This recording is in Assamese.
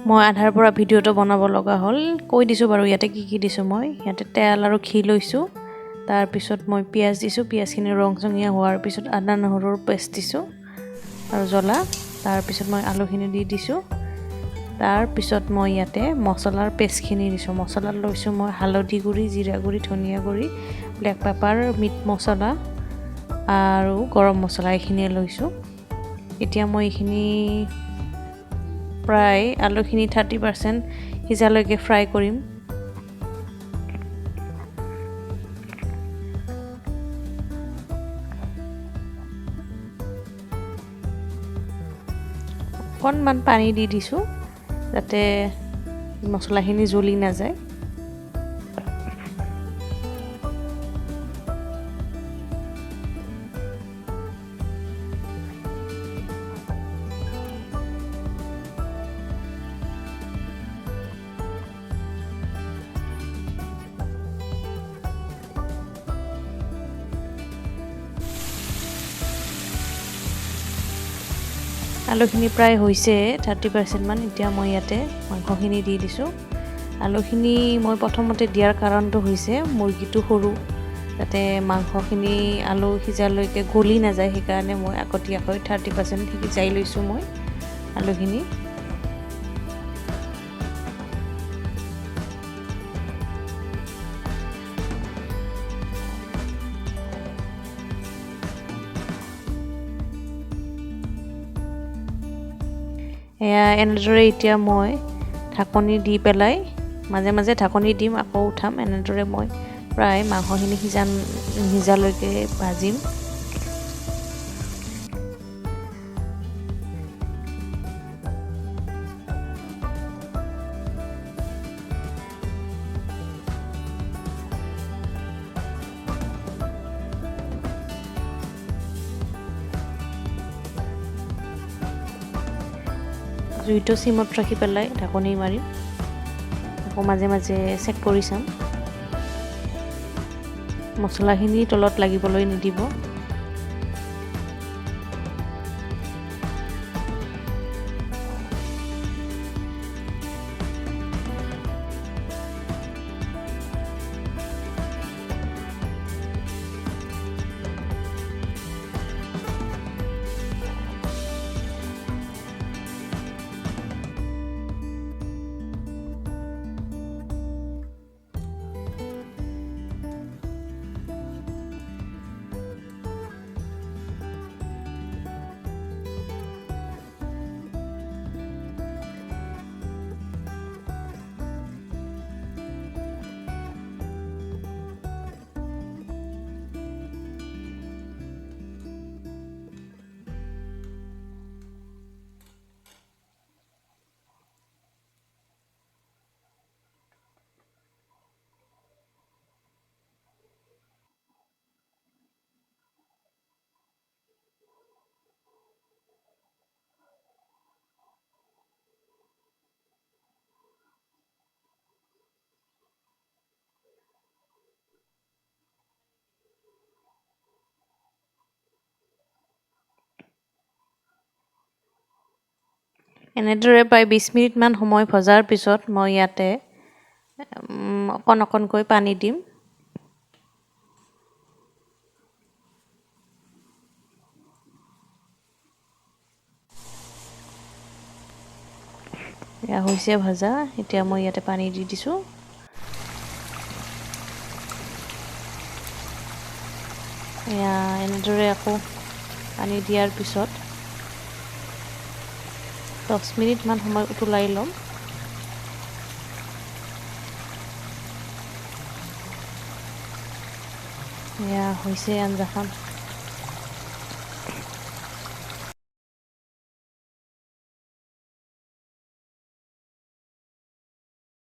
মই আধাৰ পৰা ভিডিঅ'টো বনাব লগা হ'ল কৈ দিছোঁ বাৰু ইয়াতে কি দিছোঁ মই ইয়াতে তেল আৰু ঘি লৈছোঁ তাৰপিছত মই পিঁয়াজ দিছোঁ পিঁয়াজখিনি ৰংচঙীয়া হোৱাৰ পিছত আদা নহৰুৰ পেষ্ট দিছোঁ আৰু জ্বলা তাৰপিছত মই আলুখিনি দি দিছোঁ তাৰপিছত মই ইয়াতে মছলাৰ পেষ্টখিনি দিছোঁ মছলা লৈছোঁ মই হালধি গুড়ি জিৰা গুড়ি ধনিয়া গুড়ি ব্লেক পেপাৰ মিট মছলা আৰু গৰম মছলা এইখিনিয়ে লৈছোঁ এতিয়া মই এইখিনি প্ৰায় আলুখিনি 30% সিজালৈকে ফ্ৰাই কৰিম অকণমান পানী দি দিছোঁ যাতে মছলাখিনি জ্বলি নাযায় আলুখিনি প্ৰায় হৈছে 30% মান এতিয়া মই ইয়াতে মাংসখিনি দি দিছোঁ আলুখিনি মই প্ৰথমতে দিয়াৰ কাৰণটো হৈছে মুৰ্গীটো সৰু যাতে মাংসখিনি আলু সিজালৈকে গলি নাযায় সেইকাৰণে মই আগতীয়াকৈ 30% সিজাই লৈছোঁ মই আলুখিনি এনেদৰে এতিয়া মই ঢাকনি দি পেলাই মাজে মাজে ঢাকনি দিম আকৌ উঠাম এনেদৰে মই প্ৰায় মাংসখিনি সিজালৈকে ভাজিম জুইটো চিমত ৰাখি পেলাই ঢাকনি মাৰিম আকৌ মাজে মাজে চেক কৰি চাম মছলাখিনি তলত লাগিবলৈ নিদিব এনেদৰে প্ৰায় 20 মিনিটমান সময় ভজাৰ পিছত মই ইয়াতে অকণকৈ পানী দিম এয়া হৈছে ভাজা এতিয়া মই ইয়াতে পানী দি দিছোঁ এয়া এনেদৰে আকৌ পানী দিয়াৰ পিছত 10 মিনিটমান সময় উতলাই ল'ম এয়া হৈছে আঞ্জাখন